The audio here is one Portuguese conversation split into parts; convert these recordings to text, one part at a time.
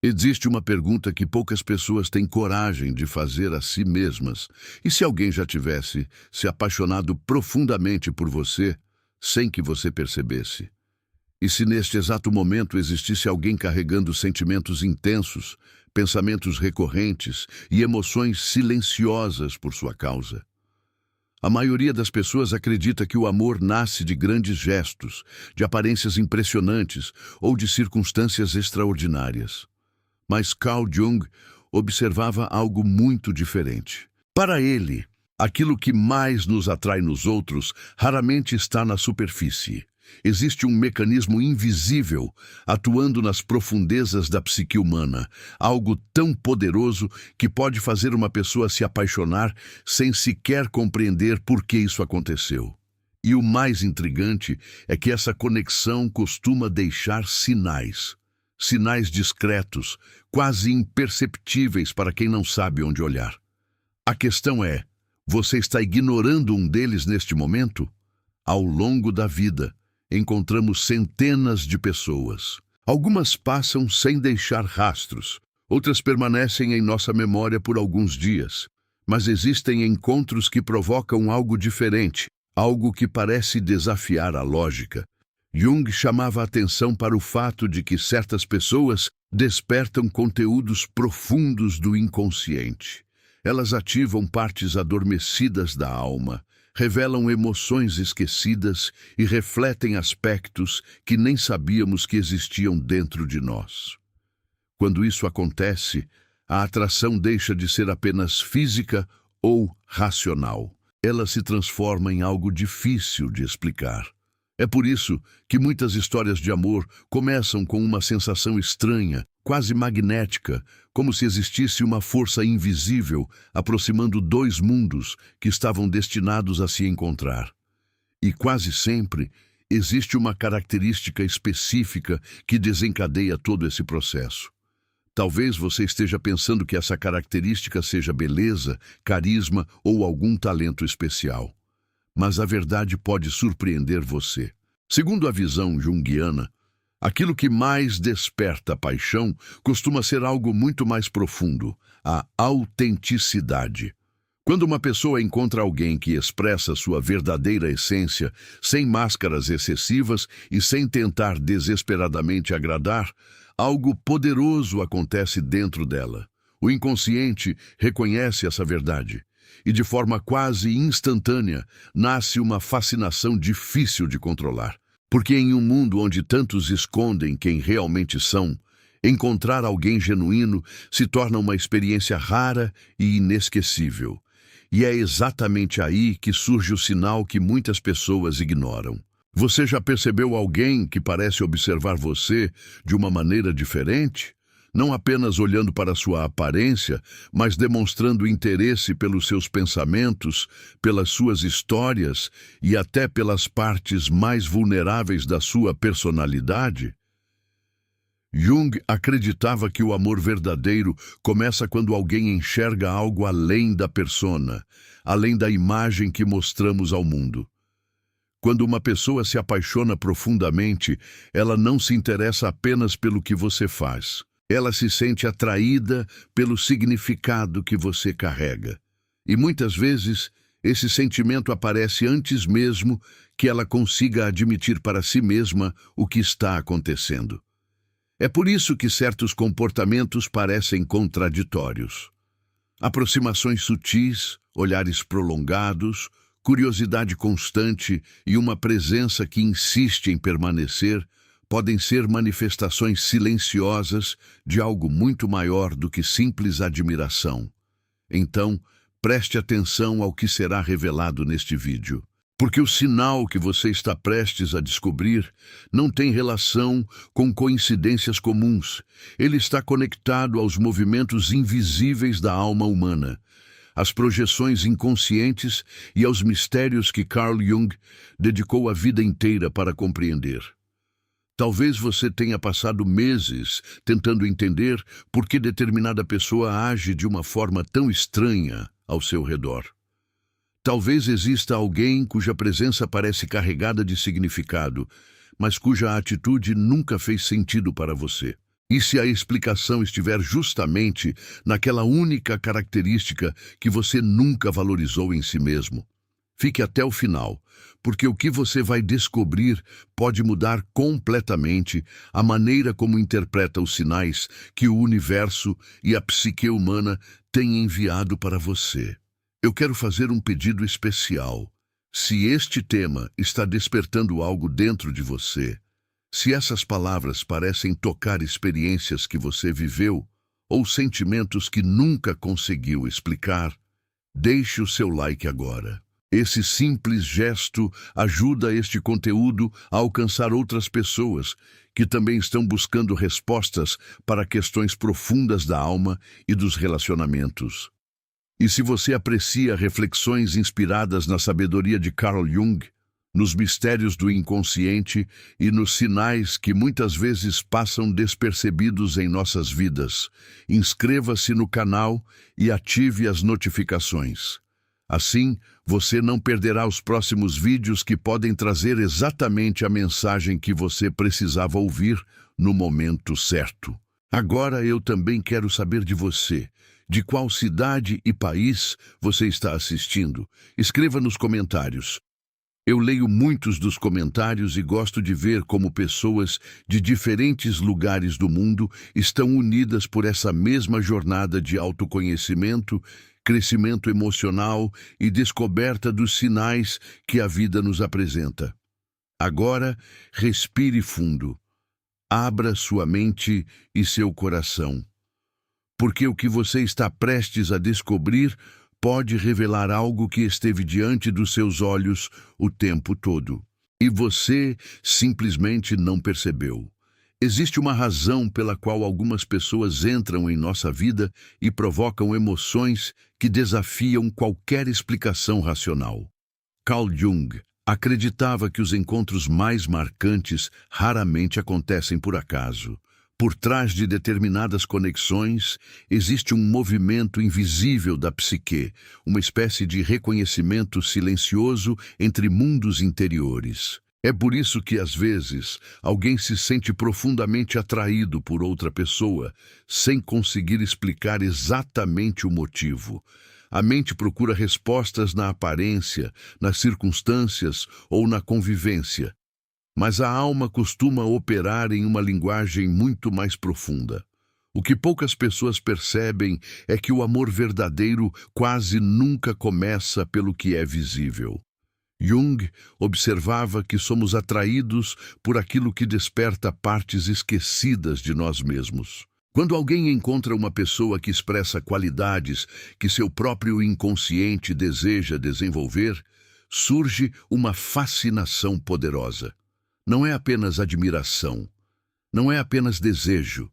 Existe uma pergunta que poucas pessoas têm coragem de fazer a si mesmas. E se alguém já tivesse se apaixonado profundamente por você, sem que você percebesse? E se neste exato momento existisse alguém carregando sentimentos intensos, pensamentos recorrentes e emoções silenciosas por sua causa? A maioria das pessoas acredita que o amor nasce de grandes gestos, de aparências impressionantes ou de circunstâncias extraordinárias. Mas Carl Jung observava algo muito diferente. Para ele, aquilo que mais nos atrai nos outros raramente está na superfície. Existe um mecanismo invisível atuando nas profundezas da psique humana, algo tão poderoso que pode fazer uma pessoa se apaixonar sem sequer compreender por que isso aconteceu. E o mais intrigante é que essa conexão costuma deixar sinais. Sinais discretos, quase imperceptíveis para quem não sabe onde olhar. A questão é, você está ignorando um deles neste momento? Ao longo da vida, encontramos centenas de pessoas. Algumas passam sem deixar rastros, outras permanecem em nossa memória por alguns dias. Mas existem encontros que provocam algo diferente, algo que parece desafiar a lógica. Jung chamava a atenção para o fato de que certas pessoas despertam conteúdos profundos do inconsciente. Elas ativam partes adormecidas da alma, revelam emoções esquecidas e refletem aspectos que nem sabíamos que existiam dentro de nós. Quando isso acontece, a atração deixa de ser apenas física ou racional. Ela se transforma em algo difícil de explicar. É por isso que muitas histórias de amor começam com uma sensação estranha, quase magnética, como se existisse uma força invisível aproximando dois mundos que estavam destinados a se encontrar. E quase sempre existe uma característica específica que desencadeia todo esse processo. Talvez você esteja pensando que essa característica seja beleza, carisma ou algum talento especial. Mas a verdade pode surpreender você. Segundo a visão junguiana, aquilo que mais desperta a paixão costuma ser algo muito mais profundo, a autenticidade. Quando uma pessoa encontra alguém que expressa sua verdadeira essência, sem máscaras excessivas e sem tentar desesperadamente agradar, algo poderoso acontece dentro dela. O inconsciente reconhece essa verdade. E de forma quase instantânea, nasce uma fascinação difícil de controlar. Porque em um mundo onde tantos escondem quem realmente são, encontrar alguém genuíno se torna uma experiência rara e inesquecível. E é exatamente aí que surge o sinal que muitas pessoas ignoram. Você já percebeu alguém que parece observar você de uma maneira diferente? Não apenas olhando para sua aparência, mas demonstrando interesse pelos seus pensamentos, pelas suas histórias e até pelas partes mais vulneráveis da sua personalidade? Jung acreditava que o amor verdadeiro começa quando alguém enxerga algo além da persona, além da imagem que mostramos ao mundo. Quando uma pessoa se apaixona profundamente, ela não se interessa apenas pelo que você faz. Ela se sente atraída pelo significado que você carrega. E muitas vezes, esse sentimento aparece antes mesmo que ela consiga admitir para si mesma o que está acontecendo. É por isso que certos comportamentos parecem contraditórios. Aproximações sutis, olhares prolongados, curiosidade constante e uma presença que insiste em permanecer podem ser manifestações silenciosas de algo muito maior do que simples admiração. Então, preste atenção ao que será revelado neste vídeo, porque o sinal que você está prestes a descobrir não tem relação com coincidências comuns. Ele está conectado aos movimentos invisíveis da alma humana, às projeções inconscientes e aos mistérios que Carl Jung dedicou a vida inteira para compreender. Talvez você tenha passado meses tentando entender por que determinada pessoa age de uma forma tão estranha ao seu redor. Talvez exista alguém cuja presença parece carregada de significado, mas cuja atitude nunca fez sentido para você. E se a explicação estiver justamente naquela única característica que você nunca valorizou em si mesmo? Fique até o final, porque o que você vai descobrir pode mudar completamente a maneira como interpreta os sinais que o universo e a psique humana têm enviado para você. Eu quero fazer um pedido especial. Se este tema está despertando algo dentro de você, se essas palavras parecem tocar experiências que você viveu ou sentimentos que nunca conseguiu explicar, deixe o seu like agora. Esse simples gesto ajuda este conteúdo a alcançar outras pessoas que também estão buscando respostas para questões profundas da alma e dos relacionamentos. E se você aprecia reflexões inspiradas na sabedoria de Carl Jung, nos mistérios do inconsciente e nos sinais que muitas vezes passam despercebidos em nossas vidas, inscreva-se no canal e ative as notificações. Assim, você não perderá os próximos vídeos que podem trazer exatamente a mensagem que você precisava ouvir no momento certo. Agora eu também quero saber de você. De qual cidade e país você está assistindo? Escreva nos comentários. Eu leio muitos dos comentários e gosto de ver como pessoas de diferentes lugares do mundo estão unidas por essa mesma jornada de autoconhecimento, crescimento emocional e descoberta dos sinais que a vida nos apresenta. Agora, respire fundo. Abra sua mente e seu coração. Porque o que você está prestes a descobrir pode revelar algo que esteve diante dos seus olhos o tempo todo. E você simplesmente não percebeu. Existe uma razão pela qual algumas pessoas entram em nossa vida e provocam emoções que desafiam qualquer explicação racional. Carl Jung acreditava que os encontros mais marcantes raramente acontecem por acaso. Por trás de determinadas conexões, existe um movimento invisível da psique, uma espécie de reconhecimento silencioso entre mundos interiores. É por isso que, às vezes, alguém se sente profundamente atraído por outra pessoa, sem conseguir explicar exatamente o motivo. A mente procura respostas na aparência, nas circunstâncias ou na convivência. Mas a alma costuma operar em uma linguagem muito mais profunda. O que poucas pessoas percebem é que o amor verdadeiro quase nunca começa pelo que é visível. Jung observava que somos atraídos por aquilo que desperta partes esquecidas de nós mesmos. Quando alguém encontra uma pessoa que expressa qualidades que seu próprio inconsciente deseja desenvolver, surge uma fascinação poderosa. Não é apenas admiração, não é apenas desejo.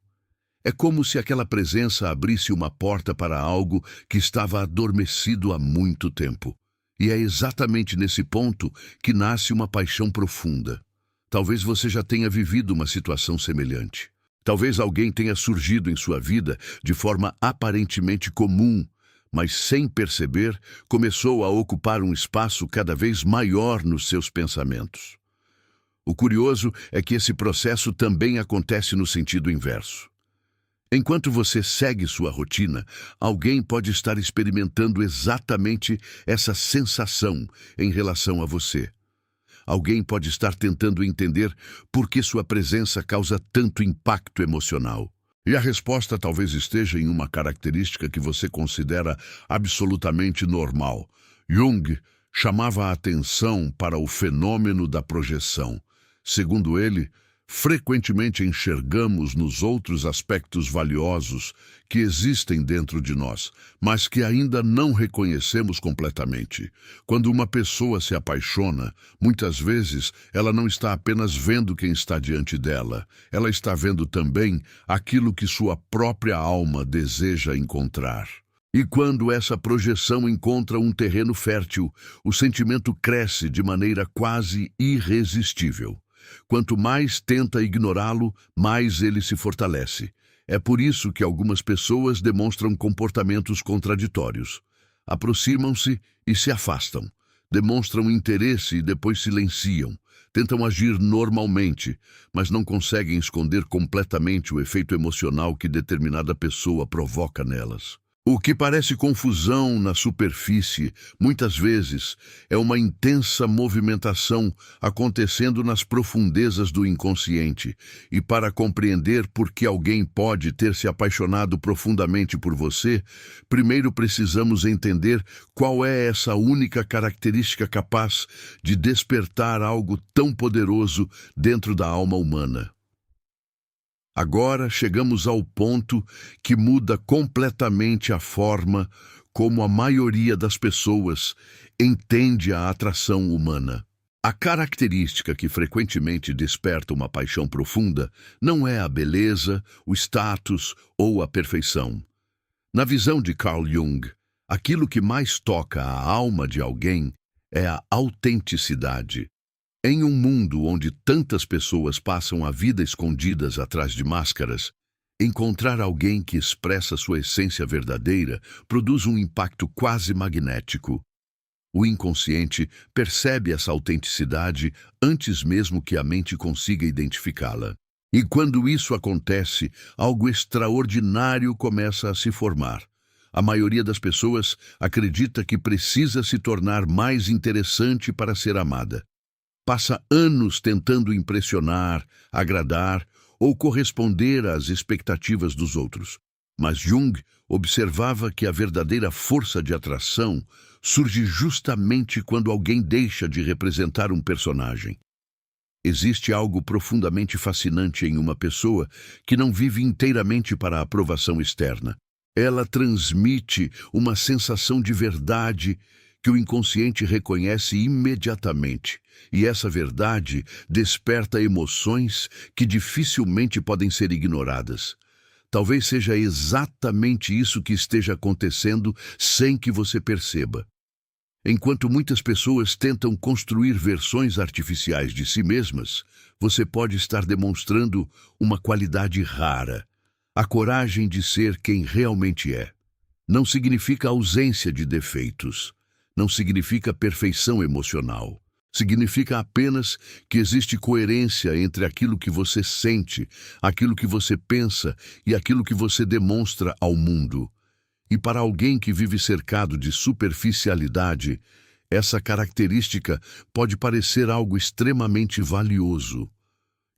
É como se aquela presença abrisse uma porta para algo que estava adormecido há muito tempo. E é exatamente nesse ponto que nasce uma paixão profunda. Talvez você já tenha vivido uma situação semelhante. Talvez alguém tenha surgido em sua vida de forma aparentemente comum, mas sem perceber, começou a ocupar um espaço cada vez maior nos seus pensamentos. O curioso é que esse processo também acontece no sentido inverso. Enquanto você segue sua rotina, alguém pode estar experimentando exatamente essa sensação em relação a você. Alguém pode estar tentando entender por que sua presença causa tanto impacto emocional. E a resposta talvez esteja em uma característica que você considera absolutamente normal. Jung chamava a atenção para o fenômeno da projeção. Segundo ele, frequentemente enxergamos nos outros aspectos valiosos que existem dentro de nós, mas que ainda não reconhecemos completamente. Quando uma pessoa se apaixona, muitas vezes ela não está apenas vendo quem está diante dela, ela está vendo também aquilo que sua própria alma deseja encontrar. E quando essa projeção encontra um terreno fértil, o sentimento cresce de maneira quase irresistível. Quanto mais tenta ignorá-lo, mais ele se fortalece. É por isso que algumas pessoas demonstram comportamentos contraditórios. Aproximam-se e se afastam. Demonstram interesse e depois silenciam. Tentam agir normalmente, mas não conseguem esconder completamente o efeito emocional que determinada pessoa provoca nelas. O que parece confusão na superfície, muitas vezes, é uma intensa movimentação acontecendo nas profundezas do inconsciente. E para compreender por que alguém pode ter se apaixonado profundamente por você, primeiro precisamos entender qual é essa única característica capaz de despertar algo tão poderoso dentro da alma humana. Agora chegamos ao ponto que muda completamente a forma como a maioria das pessoas entende a atração humana. A característica que frequentemente desperta uma paixão profunda não é a beleza, o status ou a perfeição. Na visão de Carl Jung, aquilo que mais toca a alma de alguém é a autenticidade. Em um mundo onde tantas pessoas passam a vida escondidas atrás de máscaras, encontrar alguém que expressa sua essência verdadeira produz um impacto quase magnético. O inconsciente percebe essa autenticidade antes mesmo que a mente consiga identificá-la. E quando isso acontece, algo extraordinário começa a se formar. A maioria das pessoas acredita que precisa se tornar mais interessante para ser amada. Passa anos tentando impressionar, agradar ou corresponder às expectativas dos outros. Mas Jung observava que a verdadeira força de atração surge justamente quando alguém deixa de representar um personagem. Existe algo profundamente fascinante em uma pessoa que não vive inteiramente para a aprovação externa. Ela transmite uma sensação de verdade que o inconsciente reconhece imediatamente, e essa verdade desperta emoções que dificilmente podem ser ignoradas. Talvez seja exatamente isso que esteja acontecendo sem que você perceba. Enquanto muitas pessoas tentam construir versões artificiais de si mesmas, você pode estar demonstrando uma qualidade rara, a coragem de ser quem realmente é. Não significa ausência de defeitos. Não significa perfeição emocional. Significa apenas que existe coerência entre aquilo que você sente, aquilo que você pensa e aquilo que você demonstra ao mundo. E para alguém que vive cercado de superficialidade, essa característica pode parecer algo extremamente valioso.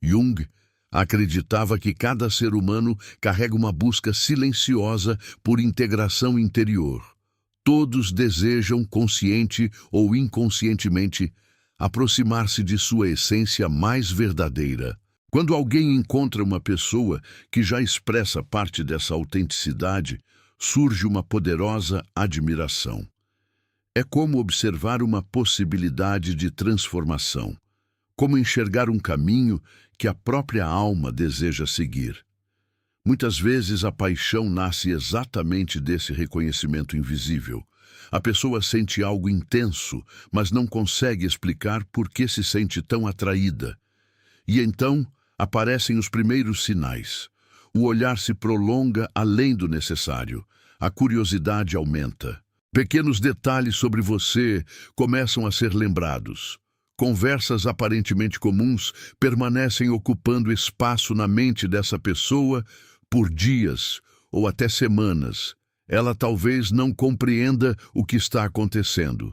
Jung acreditava que cada ser humano carrega uma busca silenciosa por integração interior. Todos desejam, consciente ou inconscientemente, aproximar-se de sua essência mais verdadeira. Quando alguém encontra uma pessoa que já expressa parte dessa autenticidade, surge uma poderosa admiração. É como observar uma possibilidade de transformação, como enxergar um caminho que a própria alma deseja seguir. Muitas vezes a paixão nasce exatamente desse reconhecimento invisível. A pessoa sente algo intenso, mas não consegue explicar por que se sente tão atraída. E então aparecem os primeiros sinais. O olhar se prolonga além do necessário. A curiosidade aumenta. Pequenos detalhes sobre você começam a ser lembrados. Conversas aparentemente comuns permanecem ocupando espaço na mente dessa pessoa por dias ou até semanas. Ela talvez não compreenda o que está acontecendo.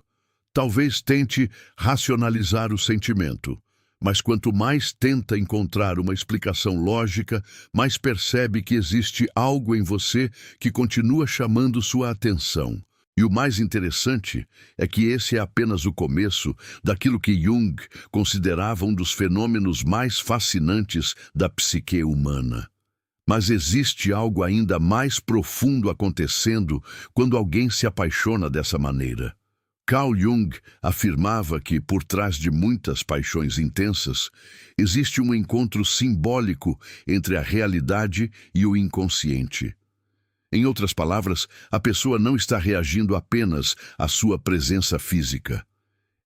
Talvez tente racionalizar o sentimento. Mas quanto mais tenta encontrar uma explicação lógica, mais percebe que existe algo em você que continua chamando sua atenção. E o mais interessante é que esse é apenas o começo daquilo que Jung considerava um dos fenômenos mais fascinantes da psique humana. Mas existe algo ainda mais profundo acontecendo quando alguém se apaixona dessa maneira. Carl Jung afirmava que, por trás de muitas paixões intensas, existe um encontro simbólico entre a realidade e o inconsciente. Em outras palavras, a pessoa não está reagindo apenas à sua presença física.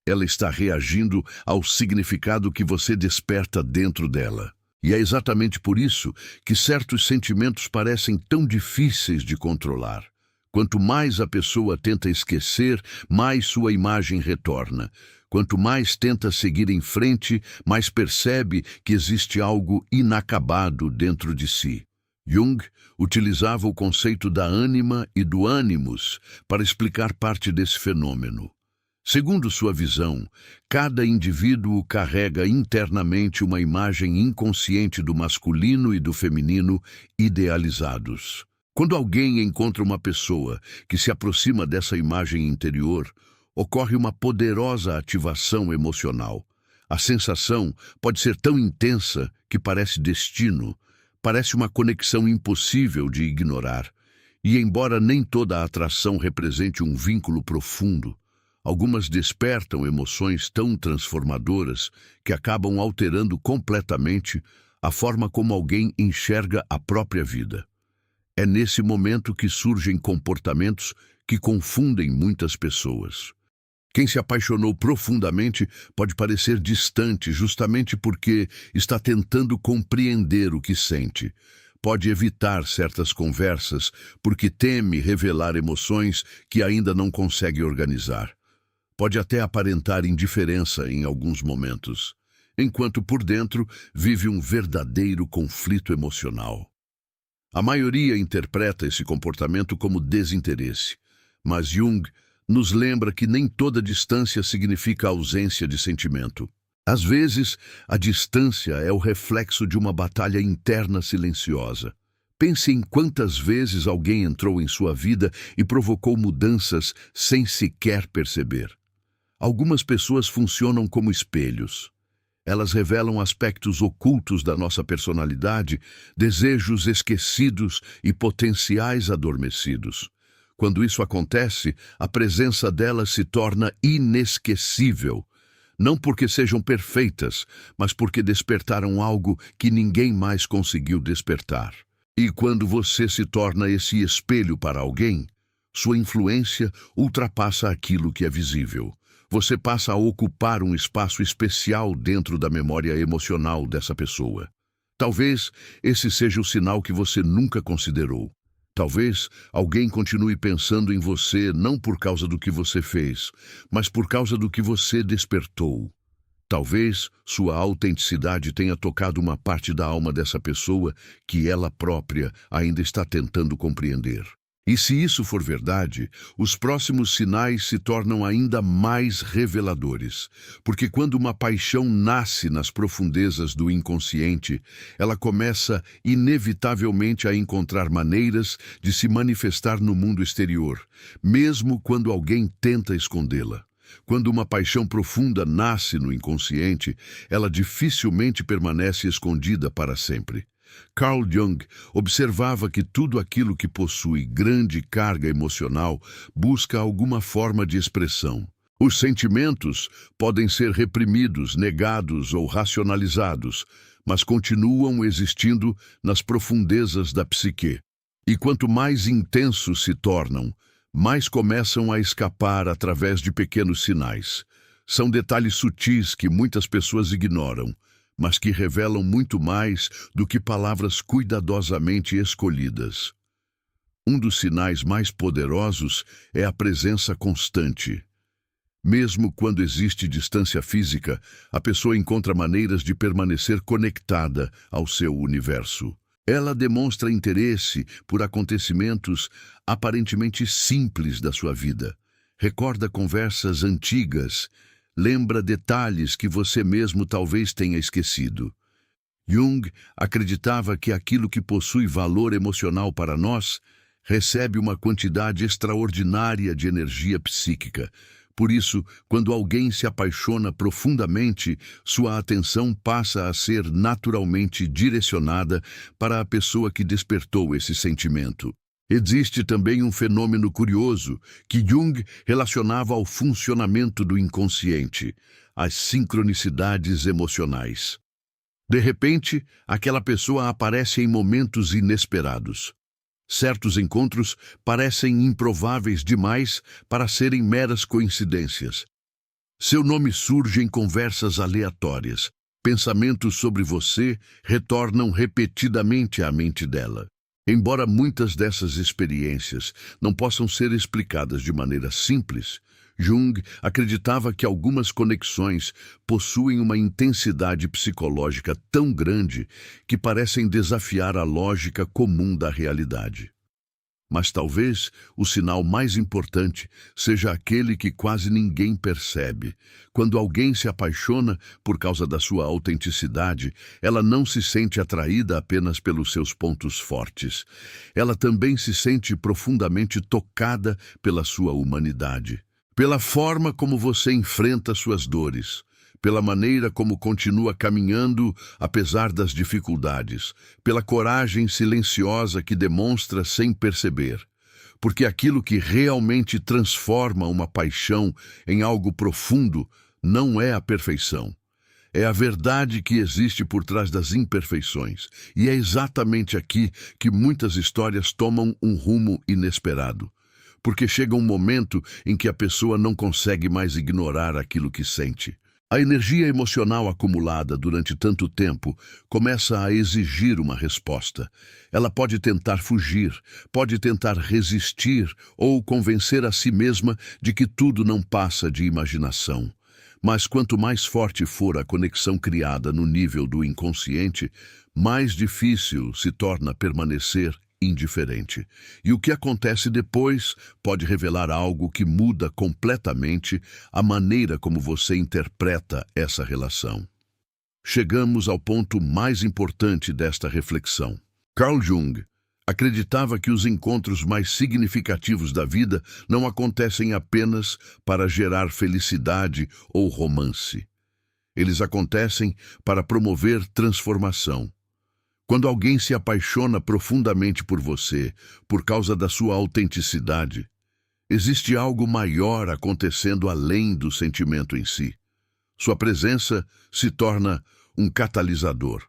Ela está reagindo ao significado que você desperta dentro dela. E é exatamente por isso que certos sentimentos parecem tão difíceis de controlar, Quanto mais a pessoa tenta esquecer, mais sua imagem retorna. Quanto mais tenta seguir em frente, mais percebe que existe algo inacabado dentro de si. Jung utilizava o conceito da ânima e do ânimos para explicar parte desse fenômeno. Segundo sua visão, cada indivíduo carrega internamente uma imagem inconsciente do masculino e do feminino idealizados. Quando alguém encontra uma pessoa que se aproxima dessa imagem interior, ocorre uma poderosa ativação emocional. A sensação pode ser tão intensa que parece destino, parece uma conexão impossível de ignorar. E embora nem toda a atração represente um vínculo profundo, algumas despertam emoções tão transformadoras que acabam alterando completamente a forma como alguém enxerga a própria vida. É nesse momento que surgem comportamentos que confundem muitas pessoas. Quem se apaixonou profundamente pode parecer distante justamente porque está tentando compreender o que sente. Pode evitar certas conversas porque teme revelar emoções que ainda não consegue organizar. Pode até aparentar indiferença em alguns momentos, enquanto por dentro vive um verdadeiro conflito emocional. A maioria interpreta esse comportamento como desinteresse, mas Jung nos lembra que nem toda distância significa ausência de sentimento. Às vezes, a distância é o reflexo de uma batalha interna silenciosa. Pense em quantas vezes alguém entrou em sua vida e provocou mudanças sem sequer perceber. Algumas pessoas funcionam como espelhos. Elas revelam aspectos ocultos da nossa personalidade, desejos esquecidos e potenciais adormecidos. Quando isso acontece, a presença delas se torna inesquecível. Não porque sejam perfeitas, mas porque despertaram algo que ninguém mais conseguiu despertar. E quando você se torna esse espelho para alguém, sua influência ultrapassa aquilo que é visível. Você passa a ocupar um espaço especial dentro da memória emocional dessa pessoa. Talvez esse seja o sinal que você nunca considerou. Talvez alguém continue pensando em você não por causa do que você fez, mas por causa do que você despertou. Talvez sua autenticidade tenha tocado uma parte da alma dessa pessoa que ela própria ainda está tentando compreender. E se isso for verdade, os próximos sinais se tornam ainda mais reveladores, porque quando uma paixão nasce nas profundezas do inconsciente, ela começa inevitavelmente a encontrar maneiras de se manifestar no mundo exterior, mesmo quando alguém tenta escondê-la. Quando uma paixão profunda nasce no inconsciente, ela dificilmente permanece escondida para sempre. Carl Jung observava que tudo aquilo que possui grande carga emocional busca alguma forma de expressão. Os sentimentos podem ser reprimidos, negados ou racionalizados, mas continuam existindo nas profundezas da psique. E quanto mais intensos se tornam, mais começam a escapar através de pequenos sinais. São detalhes sutis que muitas pessoas ignoram, mas que revelam muito mais do que palavras cuidadosamente escolhidas. Um dos sinais mais poderosos é a presença constante. Mesmo quando existe distância física, a pessoa encontra maneiras de permanecer conectada ao seu universo. Ela demonstra interesse por acontecimentos aparentemente simples da sua vida. Recorda conversas antigas, lembra detalhes que você mesmo talvez tenha esquecido. Jung acreditava que aquilo que possui valor emocional para nós recebe uma quantidade extraordinária de energia psíquica. Por isso, quando alguém se apaixona profundamente, sua atenção passa a ser naturalmente direcionada para a pessoa que despertou esse sentimento. Existe também um fenômeno curioso que Jung relacionava ao funcionamento do inconsciente, as sincronicidades emocionais. De repente, aquela pessoa aparece em momentos inesperados. Certos encontros parecem improváveis demais para serem meras coincidências. Seu nome surge em conversas aleatórias. Pensamentos sobre você retornam repetidamente à mente dela. Embora muitas dessas experiências não possam ser explicadas de maneira simples, Jung acreditava que algumas conexões possuem uma intensidade psicológica tão grande que parecem desafiar a lógica comum da realidade. Mas talvez o sinal mais importante seja aquele que quase ninguém percebe. Quando alguém se apaixona por causa da sua autenticidade, ela não se sente atraída apenas pelos seus pontos fortes. Ela também se sente profundamente tocada pela sua humanidade, pela forma como você enfrenta suas dores, pela maneira como continua caminhando apesar das dificuldades, pela coragem silenciosa que demonstra sem perceber. Porque aquilo que realmente transforma uma paixão em algo profundo não é a perfeição. É a verdade que existe por trás das imperfeições. E é exatamente aqui que muitas histórias tomam um rumo inesperado. Porque chega um momento em que a pessoa não consegue mais ignorar aquilo que sente. A energia emocional acumulada durante tanto tempo começa a exigir uma resposta. Ela pode tentar fugir, pode tentar resistir ou convencer a si mesma de que tudo não passa de imaginação. Mas quanto mais forte for a conexão criada no nível do inconsciente, mais difícil se torna permanecer indiferente. E o que acontece depois pode revelar algo que muda completamente a maneira como você interpreta essa relação. Chegamos ao ponto mais importante desta reflexão. Carl Jung acreditava que os encontros mais significativos da vida não acontecem apenas para gerar felicidade ou romance. Eles acontecem para promover transformação. Quando alguém se apaixona profundamente por você, por causa da sua autenticidade, existe algo maior acontecendo além do sentimento em si. Sua presença se torna um catalisador,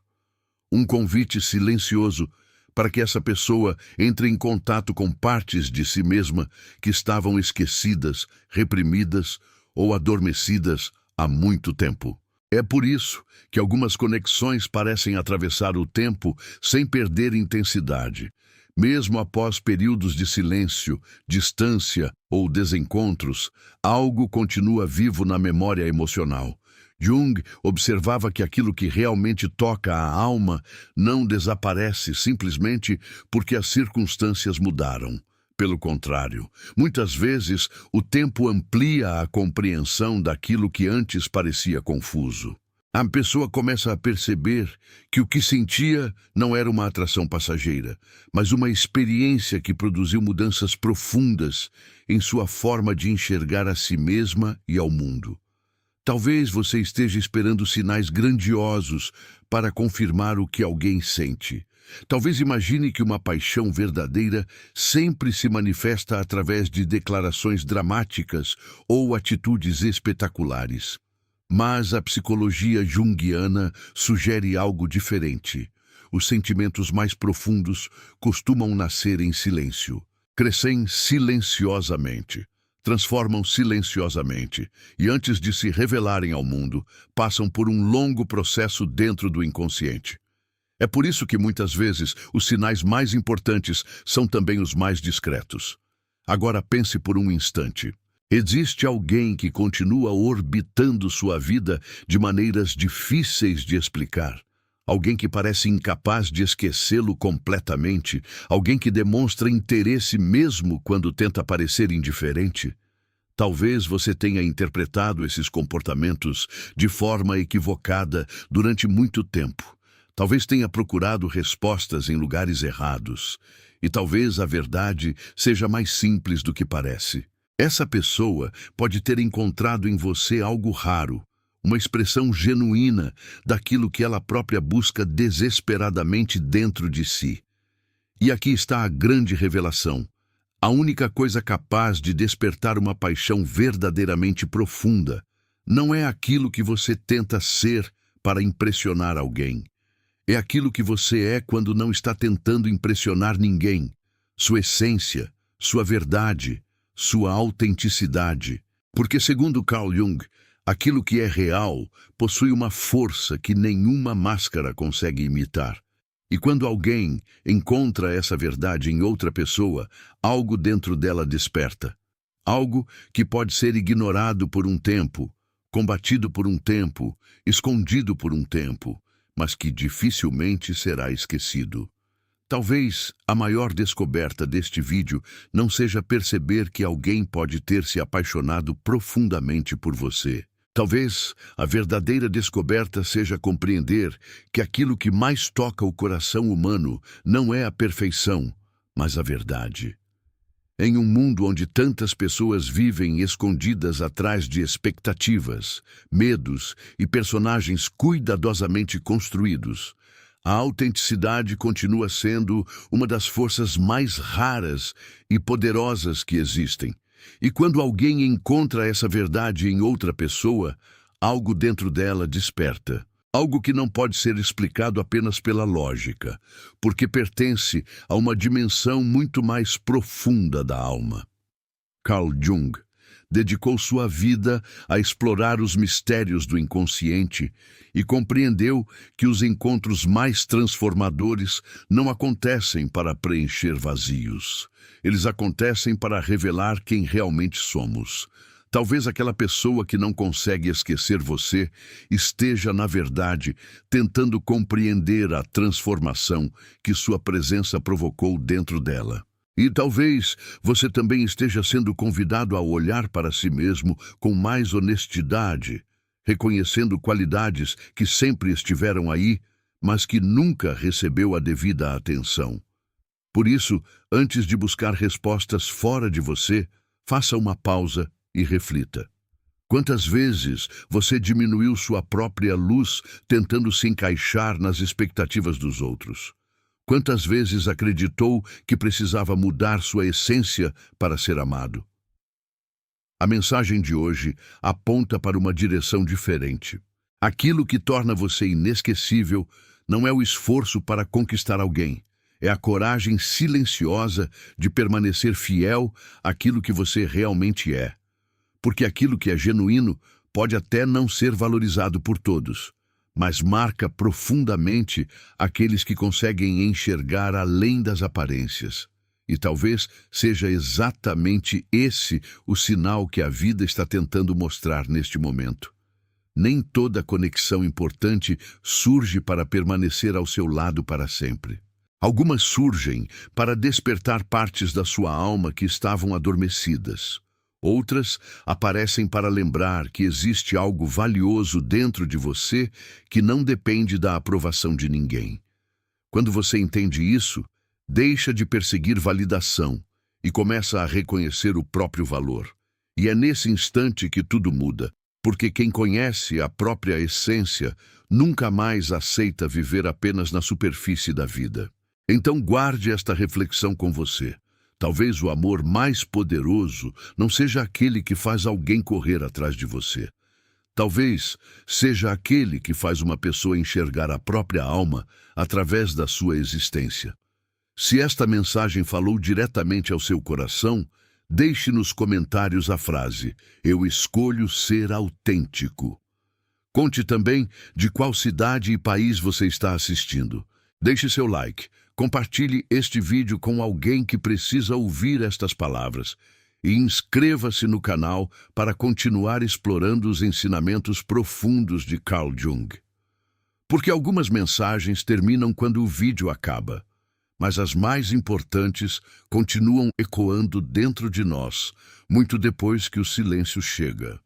um convite silencioso para que essa pessoa entre em contato com partes de si mesma que estavam esquecidas, reprimidas ou adormecidas há muito tempo. É por isso que algumas conexões parecem atravessar o tempo sem perder intensidade. Mesmo após períodos de silêncio, distância ou desencontros, algo continua vivo na memória emocional. Jung observava que aquilo que realmente toca a alma não desaparece simplesmente porque as circunstâncias mudaram. Pelo contrário, muitas vezes o tempo amplia a compreensão daquilo que antes parecia confuso. A pessoa começa a perceber que o que sentia não era uma atração passageira, mas uma experiência que produziu mudanças profundas em sua forma de enxergar a si mesma e ao mundo. Talvez você esteja esperando sinais grandiosos para confirmar o que alguém sente. Talvez imagine que uma paixão verdadeira sempre se manifesta através de declarações dramáticas ou atitudes espetaculares. Mas a psicologia junguiana sugere algo diferente. Os sentimentos mais profundos costumam nascer em silêncio, crescem silenciosamente, transformam silenciosamente e, antes de se revelarem ao mundo, passam por um longo processo dentro do inconsciente. É por isso que muitas vezes os sinais mais importantes são também os mais discretos. Agora pense por um instante. Existe alguém que continua orbitando sua vida de maneiras difíceis de explicar. Alguém que parece incapaz de esquecê-lo completamente. Alguém que demonstra interesse mesmo quando tenta parecer indiferente. Talvez você tenha interpretado esses comportamentos de forma equivocada durante muito tempo. Talvez tenha procurado respostas em lugares errados. E talvez a verdade seja mais simples do que parece. Essa pessoa pode ter encontrado em você algo raro, uma expressão genuína daquilo que ela própria busca desesperadamente dentro de si. E aqui está a grande revelação. A única coisa capaz de despertar uma paixão verdadeiramente profunda não é aquilo que você tenta ser para impressionar alguém. É aquilo que você é quando não está tentando impressionar ninguém. Sua essência, sua verdade, sua autenticidade. Porque, segundo Carl Jung, aquilo que é real possui uma força que nenhuma máscara consegue imitar. E quando alguém encontra essa verdade em outra pessoa, algo dentro dela desperta. Algo que pode ser ignorado por um tempo, combatido por um tempo, escondido por um tempo, mas que dificilmente será esquecido. Talvez a maior descoberta deste vídeo não seja perceber que alguém pode ter se apaixonado profundamente por você. Talvez a verdadeira descoberta seja compreender que aquilo que mais toca o coração humano não é a perfeição, mas a verdade. Em um mundo onde tantas pessoas vivem escondidas atrás de expectativas, medos e personagens cuidadosamente construídos, a autenticidade continua sendo uma das forças mais raras e poderosas que existem. E quando alguém encontra essa verdade em outra pessoa, algo dentro dela desperta. Algo que não pode ser explicado apenas pela lógica, porque pertence a uma dimensão muito mais profunda da alma. Carl Jung dedicou sua vida a explorar os mistérios do inconsciente e compreendeu que os encontros mais transformadores não acontecem para preencher vazios. Eles acontecem para revelar quem realmente somos. Talvez aquela pessoa que não consegue esquecer você esteja, na verdade, tentando compreender a transformação que sua presença provocou dentro dela. E talvez você também esteja sendo convidado a olhar para si mesmo com mais honestidade, reconhecendo qualidades que sempre estiveram aí, mas que nunca recebeu a devida atenção. Por isso, antes de buscar respostas fora de você, faça uma pausa e reflita. Quantas vezes você diminuiu sua própria luz tentando se encaixar nas expectativas dos outros? Quantas vezes acreditou que precisava mudar sua essência para ser amado? A mensagem de hoje aponta para uma direção diferente. Aquilo que torna você inesquecível não é o esforço para conquistar alguém, é a coragem silenciosa de permanecer fiel àquilo que você realmente é. Porque aquilo que é genuíno pode até não ser valorizado por todos, mas marca profundamente aqueles que conseguem enxergar além das aparências. E talvez seja exatamente esse o sinal que a vida está tentando mostrar neste momento. Nem toda conexão importante surge para permanecer ao seu lado para sempre. Algumas surgem para despertar partes da sua alma que estavam adormecidas. Outras aparecem para lembrar que existe algo valioso dentro de você que não depende da aprovação de ninguém. Quando você entende isso, deixa de perseguir validação e começa a reconhecer o próprio valor. E é nesse instante que tudo muda, porque quem conhece a própria essência nunca mais aceita viver apenas na superfície da vida. Então guarde esta reflexão com você. Talvez o amor mais poderoso não seja aquele que faz alguém correr atrás de você. Talvez seja aquele que faz uma pessoa enxergar a própria alma através da sua existência. Se esta mensagem falou diretamente ao seu coração, deixe nos comentários a frase: "Eu escolho ser autêntico". Conte também de qual cidade e país você está assistindo. Deixe seu like. Compartilhe este vídeo com alguém que precisa ouvir estas palavras e inscreva-se no canal para continuar explorando os ensinamentos profundos de Carl Jung. Porque algumas mensagens terminam quando o vídeo acaba, mas as mais importantes continuam ecoando dentro de nós, muito depois que o silêncio chega.